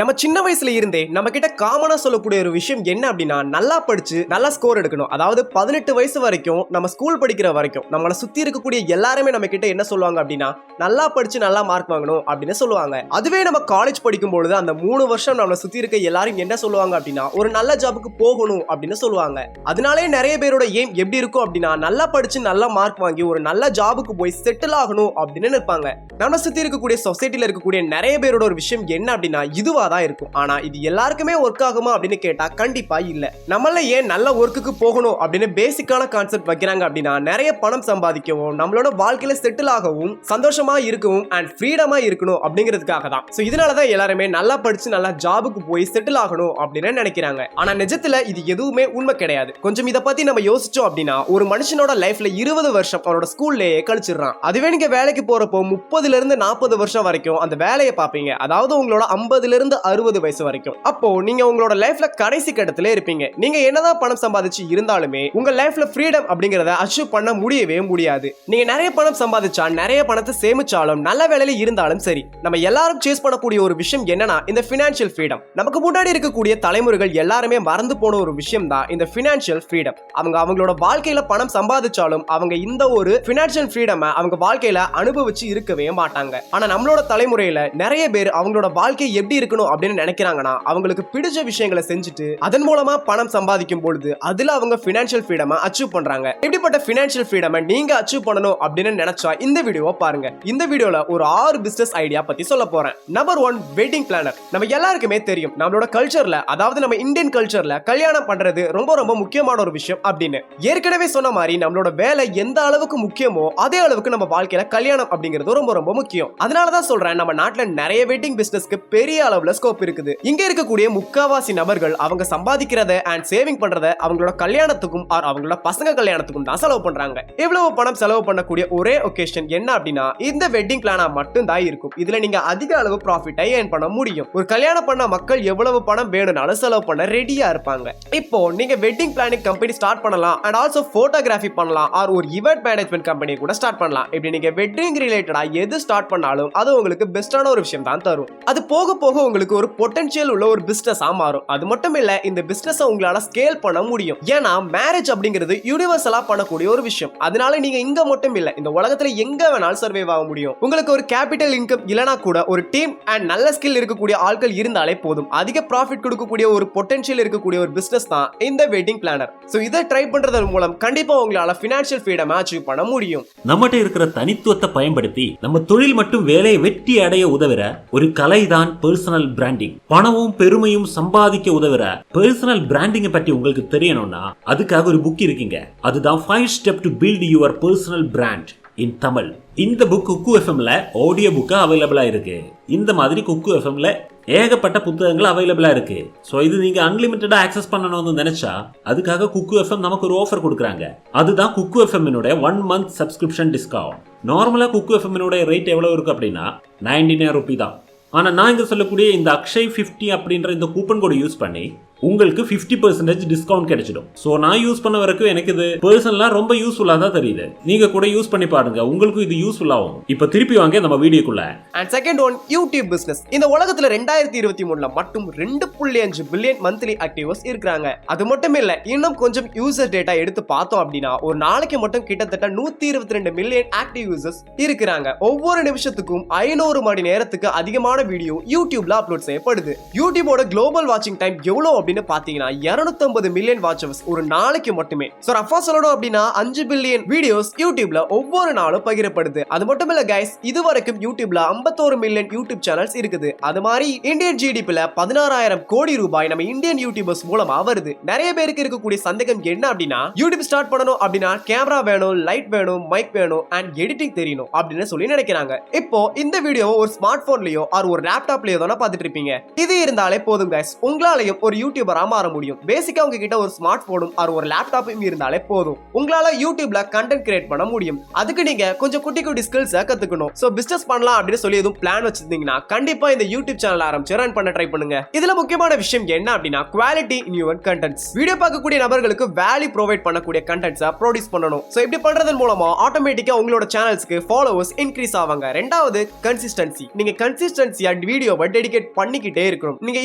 நம்ம சின்ன வயசுல இருந்தே நம்ம கிட்ட காமனா சொல்லக்கூடிய ஒரு விஷயம் என்ன அப்படின்னா, நல்லா படிச்சு நல்லா ஸ்கோர் எடுக்கணும். அதாவது 18 வயசு வரைக்கும் நம்ம ஸ்கூல் படிக்கிற வரைக்கும் நம்மளை சுத்தி இருக்கக்கூடிய எல்லாருமே நம்ம கிட்ட என்ன சொல்லுவாங்க அப்படின்னா, நல்லா படிச்சு நல்லா மார்க் வாங்கணும் அப்படின்னு சொல்லுவாங்க. அதுவே நம்ம காலேஜ் படிக்கும் பொழுது அந்த 3 வருஷம் நம்மளை சுத்தி இருக்க எல்லாரும் என்ன சொல்லுவாங்க அப்படின்னா, ஒரு நல்ல ஜாபுக்கு போகணும் அப்படின்னு சொல்லுவாங்க. அதனாலே நிறைய பேரோட எய்ம் எப்படி இருக்கும் அப்படின்னா, நல்லா படிச்சு நல்லா மார்க் வாங்கி ஒரு நல்ல ஜாபுக்கு போய் செட்டில் ஆகணும் அப்படின்னு நினைப்பாங்க. நம்ம சுத்தி இருக்கக்கூடிய சொசைட்டில இருக்கக்கூடிய நிறைய பேரோட ஒரு விஷயம் என்ன அப்படின்னா, இதுவா தான் இருக்கும். ஆனா இது எல்லாருக்குமே ஒர்க் ஆகுமா அப்படின்னு கேட்டா கண்டிப்பா இல்ல. நம்மள ஏன் நல்ல ஒர்க்குக்கு போகணும் அப்படின்னு பேசிக்கான கான்செப்ட் வைக்கிறாங்க அப்படின்னா, நிறைய பணம் சம்பாதிக்கவும் நம்மளோட வாழ்க்கையில செட்டில் ஆகவும் சந்தோஷமா இருக்கவும் அண்ட் ஃப்ரீடமா இருக்கணும் அப்படிங்கிறதுக்காக தான். சோ இதனாலதான் எல்லாருமே நல்லா படிச்சு நல்லா ஜாபுக்கு போய் செட்டில் ஆகணும் அப்படின்னு நினைக்கிறாங்க. ஆனா நிஜத்துல இது எதுவுமே உண்மை கிடையாது. கொஞ்சம் இத பத்தி நம்ம யோசிச்சோம் அப்படின்னா, ஒரு மனுஷனோட லைஃப்ல 20 வருஷம் அவனோட ஸ்கூல்லயே கழிச்சிடறான். அதுவே நீங்க வேலைக்கு போறப்போ 30ல இருந்து 40 வருஷம் வரைக்கும் அந்த வேலையை பார்ப்பீங்க. அதாவது உங்களோட 50ல இருந்து 60 வயசு வரைக்கும். அப்போ நீங்க உங்களோட லைஃப்ல கடைசி கட்டத்துல இருப்பீங்க. நீங்க என்னதான் பணம் சம்பாதிச்சு இருந்தாலுமே உங்க லைஃப்ல ஃப்ரீடம் அப்படிங்கறத அச்சீவ் பண்ண முடியவே முடியாது. நீங்க நிறைய பணம் சம்பாதிச்சா நிறைய பணத்தை சேமிச்சாலும் நல்ல வேலையில இருந்தாலும் சரி, நம்ம எல்லாரும் சேஸ் பண்ணக்கூடிய ஒரு விஷயம் என்னன்னா இந்த ஃபினான்ஷியல் ஃப்ரீடம். நமக்கு முன்னாடி இருக்கக்கூடிய தலைமுறைகள் எல்லாருமே மறந்து போன ஒரு விஷயம் தான் இந்த ஃபினான்ஷியல் ஃப்ரீடம். அவங்க அவங்களோட வாழ்க்கையில பணம் சம்பாதிச்சாலும் அவங்க இந்த ஒரு ஃபினான்ஷியல் ஃப்ரீடம் அவங்க வாழ்க்கையில அனுபவிச்சு இருக்கவே மாட்டாங்க. ஆனா நம்மளோட தலைமுறையில நிறைய பேர் அவங்களோட வாழ்க்கை எப்படி இருக்கணும் அப்படின்னு நினைக்கிறாங்கன்னா, அவங்களுக்கு பிடிச்ச விஷயங்களை செஞ்சுட்டு அதன் மூலமா பணம் சம்பாதிக்கும் பொழுது அதுல அவங்க ஃபினான்ஷியல் ஃப்ரீடம் அச்சீவ் பண்றாங்க. இப்படிப்பட்ட ஃபினான்ஷியல் ஃப்ரீடம் நீங்க அச்சீவ் பண்ணணும் அப்படின்னு நினைச்சா இந்த வீடியோவை பாருங்க. இந்த வீடியோல ஒரு 6 பிசினஸ் ஐடியா பத்தி சொல்ல போறேன். Number 1, wedding planar. நம்ம எல்லாருக்குமே தெரியும், நம்மளோட கல்ச்சர்ல, அதாவது நம்ம இந்தியன் கல்ச்சர்ல கல்யாணம் பண்றது ரொம்ப ரொம்ப முக்கியமான ஒரு விஷயம் அப்படின்னு. ஏற்கனவே சொன்ன மாதிரி நம்மளோட வேலை எந்த அளவுக்கு முக்கியமோ அதே அளவுக்கு நம்ம வாழ்க்கையில கல்யாணம் அப்படிங்கிறது ரொம்ப ரொம்ப முக்கியம். அதனாலதான் சொல்றேன், நம்ம நாட்டுல நிறைய வெட்டிங் பிசினஸ்க்கு பெரிய அளவுல ஸ்கோப் இருக்குது. இங்க இருக்கக்கூடிய முக்காவாசி நபர்கள் அவங்க சம்பாதிக்கிறத அண்ட் சேவிங் பண்றத அவங்களோட கல்யாணத்துக்கும் அவங்களோட பசங்க கல்யாணத்துக்கும் தான் செலவு பண்றாங்க. இவ்வளவு பணம் செலவு பண்ணக்கூடிய ஒரே ஒகேஷன் என்ன அப்படின்னா இந்த வெட்டிங் பிளானா மட்டும் தான் இருக்கும். இதுல நீங்க அதிக அளவு ப்ராஃபிட்டை ஏர்ன் பண்ண முடியும். ஒரு கல்யாணம் பண்ண மக்கள் எவ்வளவு பணம் வேணும்னாலும் செலவு பண்ண ரெடியா இருப்பாங்க. இப்போ நீங்க வெட்டிங் பிளானிங் கம்பெனி ஸ்டார்ட் பண்ணலாம் அண்ட் ஆல்சோ போட்டோகிராஃபி பண்ணலாம் ஆர் ஒரு ஈவென்ட் மேனேஜ்மெண்ட் கம்பெனி கூட ஸ்டார்ட் பண்ணலாம். இப்படி நீங்க வெட்டிங் ரிலேட்டடா எது ஸ்டார்ட் பண்ணாலும் அது உங்களுக்கு பெஸ்டான ஒரு விஷயம் தான் தரும். அது போக போக உங்களுக்கு ஒரு பொட்டன்ஷியல் உள்ள ஒரு பிசினஸா மாறும். அது மட்டும் இல்ல, இந்த பிசினஸ் உங்களால ஸ்கேல் பண்ண முடியும். ஏன்னா மேரேஜ் அப்படிங்கிறது யூனிவர்சலா பண்ணக்கூடிய ஒரு விஷயம். அதனால நீங்க இங்க மட்டும் இல்ல, இந்த உலகத்துல எங்க வேணாலும் சர்வைவ் ஆக முடியும். உங்களுக்கு ஒரு கேபிட்டல் இன்கம் இல்லனா கூட ஒரு டீம் அண்ட் நல்ல ஸ்கில் இருக்கக்கூடிய ஆட்கள் இருந்தாலே போதும். அதிக ப்ராஃபிட் கொடுக்கக்கூடிய ஒரு பொட்டன்ஷியல் இருக்கக்கூடிய ஒரு பிசினஸ் தான் இந்த வெட்டிங் பிளானர். சோ இதை ட்ரை பண்றதன் மூலம் கண்டிப்பா உங்களால ஃபினான்ஷியல் ஃப்ரீடம் அச்சீவ் பண்ண முடியும். நம்மகிட்ட இருக்கிற தனித்துவத்தை பயன்படுத்தி நம்ம தொழில் மற்றும் வேலையை வெற்றி அடைய உதவுற ஒரு கலைதான் பர்சனல் பிராண்டிங். பணமும் பெருமையும் சம்பாதிக்க உதவுற பர்சனல் பிராண்டிங் பற்றி உங்களுக்கு தெரியணும்னா அதுக்காக ஒரு புக் இருக்குங்க. அதுதான் 5 Steps to Build Your Personal Brand in Tamil. இந்த புக் குக்கு எஃப்எம்ல ஆடியோ புக்கா அவைலபிளா இருக்கு. இந்த மாதிரி குக்கு எஃப்எம்ல ஏகப்பட்ட புத்தகங்கள் அவைலபிளா இருக்கு. ஸோ இது நீங்க அன்லிமிட்டடா ஆக்சஸ் பண்ணணும்னு நினைச்சா அதுக்காக குக்கு எஃப்எம் நமக்கு ஒரு ஆஃபர் கொடுக்குறாங்க. அதுதான் குக்கு எஃப்எம் 1 month சப்ஸ்கிரிப்ஷன் டிஸ்கவுண்ட். நார்மலா குக்கு எஃப்எம் ரேட் எவ்வளவு இருக்கு அப்படின்னா 99 ரூபி தான். ஆனா நான் இங்க சொல்லக்கூடிய இந்த அக்ஷய் 50 அப்படின்ற இந்த கூப்பன் கோட் யூஸ் பண்ணி உங்களுக்கு 50% டிஸ்கவுண்ட் கிடைச்சிடும். சோ நான் யூஸ் பண்ண வரைக்கும் எனக்கு இது பர்சனலா ரொம்ப யூஸ்ஃபுல்லா தான் தெரியுது. நீங்க கூட யூஸ் பண்ணி பாருங்க, உங்களுக்கும் இது யூஸ்ஃபுல் ஆகும். இப்போ திருப்பி வாங்க நம்ம வீடியோக்குள்ள. And second one, YouTube business. இந்த உலகத்துல 2023ல மட்டும் 2.5 பில்லியன் மந்த்லி ஆக்டிவர்ஸ் இருக்காங்க. அது மட்டும் இல்ல, இன்னும் கொஞ்சம் யூசர் டேட்டா எடுத்து பார்த்தோம் அப்படின்னா ஒரு நாளைக்கு மட்டும் கிட்டத்தட்ட 122 மில்லியன் ஆக்டிவ் யூசர்ஸ் இருக்காங்க. ஒவ்வொரு நிமிஷத்துக்கும் 500 மணி நேரத்துக்கு அதிகமான வீடியோ யூடியூப்ல அப்லோட் செய்யப்படுது. யூடியூபோட குளோபல் வாட்சிங் டைம் எவ்வளவு அப்படின்னு பாத்தீங்கன்னா 250 மில்லியன் வாட்சர்ஸ் ஒரு நாளைக்கு மட்டுமே. சோ ரஃபா சொல்லணும் அப்படின்னா 5 பில்லியன் வீடியோஸ் யூடியூப்ல ஒவ்வொரு நாளும் பகிரப்படுது. அது மட்டும் இல்ல கைஸ், இதுவரைக்கும் யூடியூப்ல 51 மில்லியன் யூடியூப் சேனல்ஸ் இருக்குது. அது மாதிரி இந்தியன் ஜிடிபில 16,000 கோடி ரூபாய் நம்ம இந்தியன் யூடியூபர்ஸ் மூலமா வருது. நிறைய பேருக்கு இருக்கக்கூடிய சந்தேகம் என்ன அப்படின்னா, யூடியூப் ஸ்டார்ட் பண்ணணும் அப்படின்னா கேமரா வேணும், லைட் வேணும், மைக் வேணும் அண்ட் எடிட்டிங் தெரியணும் அப்படின்னு சொல்லி நினைக்கிறாங்க. இப்போ இந்த வீடியோ ஒரு ஸ்மார்ட் போன்லயோ ஆர் ஒரு லேப்டாப்லயோ தானே பார்த்துட்டு இருப்பீங்க. இது இருந்தாலே போதும் கைஸ், உங்களாலையும் ஒரு யூடியூப் யூடியூபரா மாற முடியும். பேசிக்கா உங்ககிட்ட ஒரு ஸ்மார்ட் போனும் ஒரு லேப்டாப்பும் இருந்தாலே போதும். உங்களால யூடியூப்ல கண்டென்ட் கிரியேட் பண்ண முடியும். அதுக்கு நீங்க கொஞ்சம் குட்டி குட்டி ஸ்கில்ஸை கத்துக்கணும். சோ பிசினஸ் பண்ணலாம் அப்படின்னு சொல்லி எதுவும் பிளான் வச்சிருந்தீங்கன்னா கண்டிப்பா இந்த யூடியூப் சேனல் ஆரம்பிச்சு ரன் பண்ண ட்ரை பண்ணுங்க. இதுல முக்கியமான விஷயம் என்ன அப்படின்னா quality in your contents. Video பார்க்கக்கூடிய நபர்களுக்கு வேல்யூ ப்ரொவைட் பண்ணக்கூடிய கண்டென்ட்ஸை ப்ரொடியூஸ் பண்ணணும். சோ இப்படி பண்றதன் மூலமா ஆட்டோமேட்டிக்கா உங்களோட சேனல்ஸ்க்கு ஃபாலோவர்ஸ் இன்க்ரீஸ் ஆவாங்க. ரெண்டாவது கன்சிஸ்டன்சி. நீங்க கன்சிஸ்டன்சியா வீடியோவை டெடிகேட் பண்ணிக்கிட்டே இருக்கணும். நீங்க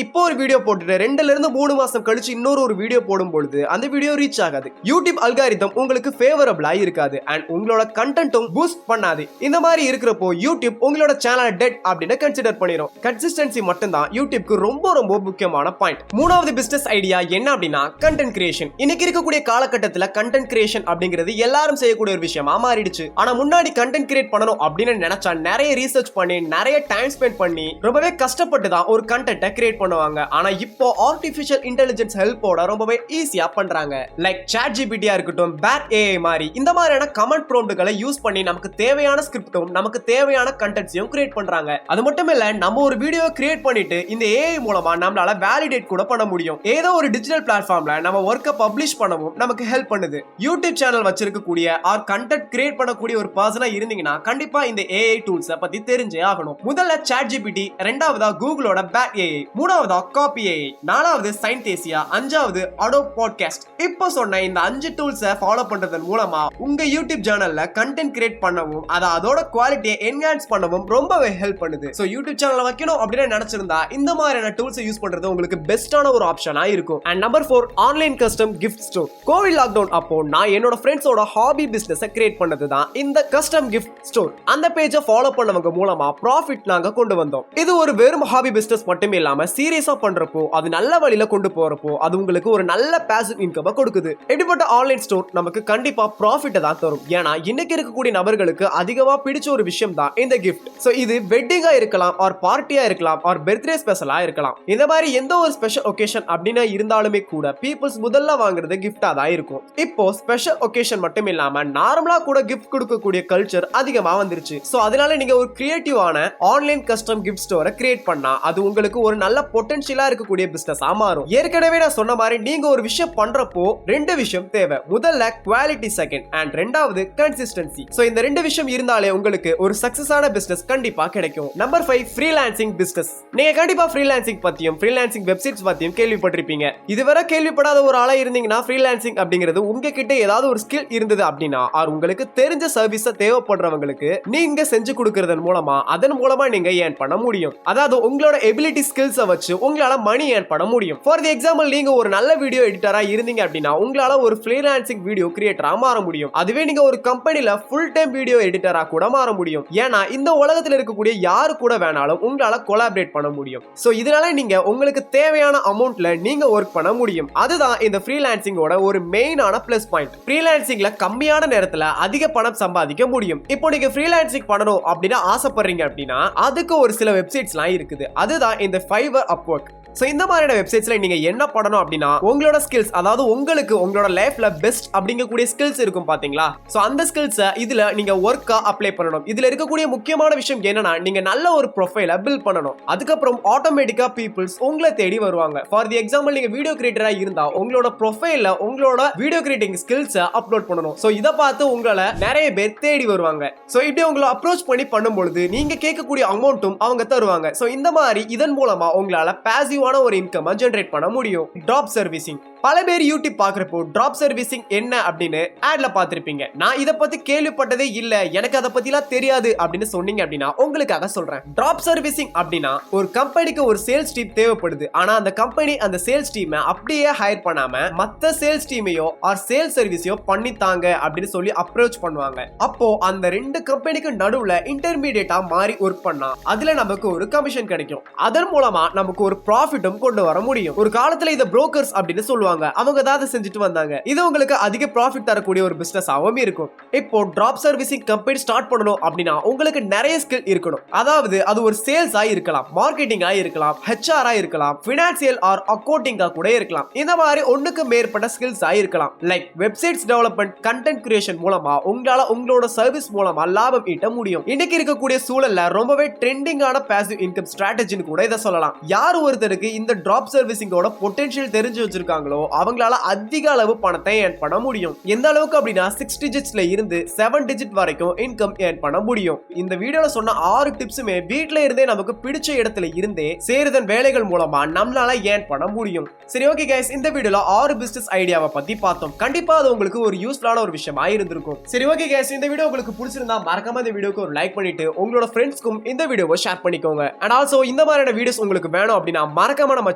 இப்போ ஒரு வீடியோ போட்டுட்டு 2 ல இருந்து 3 மாசம் கழிச்சு இன்னொரு வீடியோ போடும் பொழுது அந்த வீடியோ ரீச் ஆகாது. யூடியூப் அல்காரிதம் உங்களுக்கு ஃபேவரபிளா இருக்காது அண்ட் உங்களோட கண்டென்ட்டும் பூஸ்ட் பண்ணாது. இந்த மாதிரி இருக்கிறப்போ யூடியூப் உங்களோட சேனலை டெட் அப்படின்னு கன்சிடர் பண்ணிரும். கன்சிஸ்டன்சி மட்டும் தான் யூடியூப்க்கு ரொம்ப ரொம்ப முக்கியமான பாயிண்ட். மூணாவது பிசினஸ் ஐடியா என்ன அப்படின்னா கண்டென்ட் கிரியேஷன். இன்னைக்கு இருக்கக்கூடிய காலகட்டத்துல கண்டென்ட் கிரியேஷன் அப்படிங்கிறது எல்லாரும் செய்யக்கூடிய ஒரு விஷயமா மாறிடுச்சு. ஆனா முன்னாடி கண்டென்ட் கிரியேட் பண்ணணும் அப்படின்னு நினைச்சா நிறைய ரிசர்ச் பண்ணி நிறைய டைம் ஸ்பெண்ட் பண்ணி ரொம்பவே கஷ்டப்பட்டு தான் ஒரு கண்டென்ட்டை கிரியேட் பண்ணுவாங்க. ஆனா இப்போ ஆர்டிஃபிஷியல் இன்டெலிஜென்ஸ் ஹெல்ப்போட ரொம்பவே ஈஸியா பண்றாங்க. லைக் சாட் ஜிபிடியா இருக்கட்டும், பேட் ஏஐ மாதிரி இந்த மாதிரியான கமெண்ட் ப்ராம்ப்ட்களை யூஸ் பண்ணி நமக்கு தேவையான ஸ்கிரிப்டும் நமக்கு தேவையான கண்டென்ட்ஸையும் கிரியேட் பண்றாங்க. அது மட்டும் இல்ல நம்ம ஒரு வீடியோ கிரியேட் பண்ணிட்டு இந்த ஏஐ மூலமா நம்மளால வேலிடேட் கூட பண்ண முடியும். ஏதோ ஒரு டிஜிட்டல் பிளாட்ஃபார்ம்ல நம்ம ஒர்க்கை பப்ளிஷ் பண்ணவும் நமக்கு ஹெல்ப் பண்ணுது. யூடியூப் சேனல் வச்சிருக்கக்கூடிய ஆர் கண்டென்ட் கிரியேட் பண்ணக்கூடிய ஒரு பர்சனா இருந்தீங்கன்னா கண்டிப்பா இந்த ஏஐ டூல்ஸை பத்தி தெரிஞ்சே ஆகணும். முதல்ல சாட் ஜிபிடி, ரெண்டாவதா கூகுளோட பேட் ஏஐ, மூணாவதா காப்பி ஏஐ, நாலாவது சைன்டேசியா, அஞ்சாவது அடோப் பாட்காஸ்ட். இப்போ சொன்ன இந்த 5 டூல்ஸை ஃபாலோ பண்றதன் மூலமா உங்க யூடியூப் சேனல்ல கண்டென்ட் கிரியேட் பண்ணவும் அதோட குவாலிட்டியை என்ஹான்ஸ் பண்ணவும் ரொம்பவே ஹெல்ப் பண்ணுது. சோ யூடியூப் சேனல் வைக்கணும் அப்படின்னு நினைச்சிருந்தா இந்த மாதிரியான டூல்ஸை யூஸ் பண்றது உங்களுக்கு பெஸ்டான ஒரு ஆப்ஷனா இருக்கும். And number 4 online custom gift store. Covid lockdown அப்போ நான் என்னோட ஃப்ரெண்ட்ஸோட ஹாபி பிசினஸை கிரியேட் பண்ணது தான் இந்த கஸ்டம் கிஃப்ட் ஸ்டோர். அந்த பேஜை ஃபாலோ பண்ணவங்க மூலமா ப்ராஃபிட் நாங்க கொண்டு வந்தோம். இது ஒரு வெறும் ஹாபி பிசினஸ் மட்டுமே இல்லாம சீரியஸா பண்றப்போ அது நல்ல வழியில கொண்டு போறப்போ அது உங்களுக்கு ஒரு நல்ல பாசிவ் இன்கம் கொடுக்குது. இப்படிப்பட்ட ஆன்லைன் ஸ்டோர் நமக்கு கண்டிப்பா ப்ராஃபிட் தான் தரும். ஏன்னா இன்னைக்கு இருக்கக்கூடிய நபர்களுக்கு அதிகமா பிடிச்ச ஒரு விஷயம் தான் இந்த கிஃப்ட். சோ இது வெட்டிங்கா இருக்கலாம், ஆர் பார்ட்டியா இருக்கலாம், ஆர் பர்த்டே ஸ்பெஷலா இருக்கலாம். இந்த மாதிரி எந்த ஒரு ஸ்பெஷல் ஒகேஷன் அப்படின்னு இருந்தாலுமே கூட பீப்புள்ஸ் முதல்ல வாங்குறது கிஃப்டா தான் இருக்கும். இப்போ ஸ்பெஷல் ஒகேஷன் மட்டும் இல்லாம நார்மலா கூட கிஃப்ட் கொடுக்கக்கூடிய கல்ச்சர் அதிகமா வந்துருச்சு. சோ அதனால நீங்க ஒரு கிரியேட்டிவான ஆன்லைன் கஸ்டம் கிஃப்ட் ஸ்டோரை கிரியேட் பண்ணா அது உங்களுக்கு ஒரு நல்ல பொட்டன்ஷியலா இருக்கக்கூடிய பிசினஸா மாறும். ஏற்கனவே நான் சொன்ன மாதிரி நீங்க ஒரு விஷயம் பண்றப்போ 2 விஷயம் தேவை. முதல்ல குவாலிட்டி, செகண்ட் அண்ட் ரெண்டாவது கன்சிஸ்டன்சி. சோ இந்த 2 விஷயம் இருந்தாலே உங்களுக்கு ஒரு சக்சஸான பிசினஸ் கண்டிப்பா கிடைக்கும். Number 5 freelancing business. நீங்க கண்டிப்பா ஃப்ரீலான்சிங் பத்தியும் ஃப்ரீலான்சிங் வெப்சைட்ஸ் பத்தியும் கேள்விப்பட்டிருப்பீங்க. இதுவரை கேள்விப்படாத ஒரு ஆளா இருந்தீங்கன்னா ஃப்ரீலான்சிங் அப்படிங்கிறது உங்ககிட்ட ஏதாவது ஒரு ஸ்கில் இருந்தது அப்படின்னா உங்களுக்கு தெரிஞ்ச சர்வீஸ் தேவைப்படுறவங்களுக்கு நீங்க செஞ்சு கொடுக்கறதன் மூலமா அதன் மூலமா நீங்க ஏர்ன் பண்ண முடியும். அதாவது உங்களோட எபிலிட்டி ஸ்கில்ஸை வச்சு உங்களால மணி ஏர்ன் பண்ண முடியும். ஃபார் தி எக்ஸாம்பிள் நீங்க ஒரு நல்ல வீடியோ எடிட்டரா இருந்தீங்க அப்படின்னா உங்களால ஒரு ஃப்ரீலான்சிங் வீடியோ கிரியேட்டரா மாற முடியும். அதுவே நீங்க ஒரு கம்பெனில ஃபுல் டைம் வீடியோ எடிட்டரா கூட மாற முடியும். ஏன்னா இந்த உலகத்துல இருக்கக்கூடிய யாரு கூட வேணாலும் உங்களால கொலாபரேட் பண்ண முடியும். சோ இதனால நீங்க உங்களுக்கு தேவையான அமௌண்ட்ல நீங்க ஒர்க் பண்ண முடியும். அதுதான் இந்த ஃப்ரீலான்சிங்கோட ஒரு மெயினான பிளஸ் பாயிண்ட். ஃப்ரீலான்சிங்ல கம்மியான நேரத்துல அதிக பணம் சம்பாதிக்க முடியும். இப்போ நீங்க ஃப்ரீலான்சிங் பண்ணணும் அப்படின்னு ஆசைப்படுறீங்க அப்படின்னா அதுக்கு ஒரு சில வெப்சைட்ஸ்லாம் இருக்குது. அதுதான் இந்த ஃபைவர், அப்வொர்க். சோ இந்த மாதிரியான வெப்சைட்ஸ்ல நீங்க என்ன பண்ணணும் அப்படின்னா உங்களோட ஸ்கில்ஸ், அதாவது உங்களுக்கு உங்களோட லைஃப்ல பெஸ்ட் அப்படிங்கக்கூடிய ஸ்கில்ஸ் இருக்கும் பாத்தீங்களா, சோ அந்த ஸ்கில்ஸை இதுல நீங்க ஒர்க்கா அப்ளை பண்ணணும். இதுல இருக்கக்கூடிய முக்கியமான விஷயம் என்னன்னா நீங்க நல்ல ஒரு ப்ரொஃபைலை பில்ட் பண்ணணும். அதுக்கப்புறம் ஆட்டோமேட்டிக்கா பீப்புள்ஸ் உங்களை தேடி வருவாங்க. ஃபார் தி எக்ஸாம்பிள் நீங்க வீடியோ கிரியேட்டரா இருந்தா உங்களோட ப்ரொஃபைல்ல உங்களோட வீடியோ கிரியேட்டிங் ஸ்கில்ஸை அப்லோட் பண்ணணும். சோ இதை பார்த்து உங்களை நிறைய பேர் தேடி வருவாங்க. சோ இப்படி உங்களை அப்ரோச் பண்ணி பண்ணும்பொழுது நீங்க கேட்கக்கூடிய அமௌண்ட்டும் அவங்க தருவாங்க. சோ இந்த மாதிரி இதன் மூலமா உங்களால பாசிவ் ஒரு இன்கம் ஜெனரேட் பண்ண முடியும். Drop servicing. பல பேர் யூடியூப் பாக்குறப்போ டிராப் சர்வீசிங் என்ன அப்படின்னு ஆட்ல பாத்திருப்பீங்க. நான் இத பத்தி கேள்விப்பட்டதே இல்ல, எனக்கு அத பத்திலாம் தெரியாது அப்படின்னு சொன்னீங்க அப்படின்னா உங்களுக்காக சொல்றேன். டிராப் சர்வீசிங் அப்படின்னா ஒரு கம்பெனிக்கு ஒரு சேல்ஸ் டீம் தேவைப்படுது. ஆனா அந்த கம்பெனி அந்த சேல்ஸ் டீமை அப்படியே ஹையர் பண்ணாம மத்த சேல்ஸ் டீமையோ ஆர் சேல்ஸ் சர்வீஸையோ பண்ணித்தாங்க அப்படின்னு சொல்லி அப்ரோச் பண்ணுவாங்க. அப்போ அந்த 2 கம்பெனிக்கு நடுவுல இன்டர்மீடியேட்டா மாறி ஒர்க் பண்ணா அதுல நமக்கு ஒரு கமிஷன் கிடைக்கும். அதன் மூலமா நமக்கு ஒரு ப்ராஃபிட்டும் கொண்டு வர முடியும். ஒரு காலத்துல இத புரோக்கர்ஸ் அப்படின்னு சொல்லுவாங்க. இருப்பாங்க, அவங்க ஏதாவது செஞ்சுட்டு வந்தாங்க. இது உங்களுக்கு அதிக ப்ராஃபிட் தரக்கூடிய ஒரு பிசினஸ் ஆகவும் இருக்கும். இப்போ டிராப் சர்வீசிங் கம்பெனி ஸ்டார்ட் பண்ணணும் அப்படின்னா உங்களுக்கு நிறைய ஸ்கில் இருக்கணும். அதாவது அது ஒரு சேல்ஸ் ஆகி இருக்கலாம், மார்க்கெட்டிங் ஆகி இருக்கலாம், HR ஆ இருக்கலாம், பினான்சியல் ஆர் அக்கௌண்டிங்கா கூட இருக்கலாம். இந்த மாதிரி ஒண்ணுக்கு மேற்பட்ட ஸ்கில்ஸ் ஆகி இருக்கலாம். Like websites development, content creation மூலமா உங்களால உங்களோட சர்வீஸ் மூலமா லாபம் ஈட்ட முடியும். இன்னைக்கு இருக்கக்கூடிய சூழல்ல ரொம்பவே ட்ரெண்டிங்கான பாசிவ் இன்கம் ஸ்ட்ராட்டஜின்னு கூட இதை சொல்லலாம். யார் ஒருத்தருக்கு இந்த டிராப் சர்வீசிங்கோட பொட்டன்ஷியல் தெரிஞ்சு வச்சிருக்காங்களோ அவங்களால அதிக அளவு பணத்தை ஏர்ன் பண்ண முடியும். எந்த அளவுக்கு அப்படின்னா 6 டிஜிட்ஸ்ல இருந்து 7 டிஜிட் வரைக்கும் இன்கம் ஏர்ன் பண்ண முடியும். இந்த வீடியோல சொன்ன 6 டிப்ஸுமே வீட்ல இருந்தே நமக்கு பிடிச்ச இடத்துல இருந்தே சேருதன் வேலைகள் மூலமா நம்மளால ஏர்ன் பண்ண முடியும். சரி, ஓகே கைஸ், இந்த வீடியோல 6 பிசினஸ் ஐடியாவை பத்தி பார்த்தோம். கண்டிப்பா அது உங்களுக்கு ஒரு யூஸ்ஃபுல்லான ஒரு விஷயமா இருந்திருக்கும். சரி, ஓகே கைஸ், இந்த வீடியோ உங்களுக்கு பிடிச்சிருந்தா மறக்காம இந்த வீடியோக்கு ஒரு லைக் பண்ணிட்டு உங்களோட ஃப்ரெண்ட்ஸ்க்கும் இந்த வீடியோவை ஷேர் பண்ணிக்கோங்க. அண்ட் ஆல்சோ இந்த மாதிரியான வீடியோஸ் உங்களுக்கு வேணும் அப்படின்னா மறக்காம நம்ம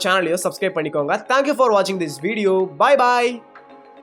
சேனலையும் சப்ஸ்கிரைப் பண்ணிக்கோங்க. Thank you for watching this video. Bye bye.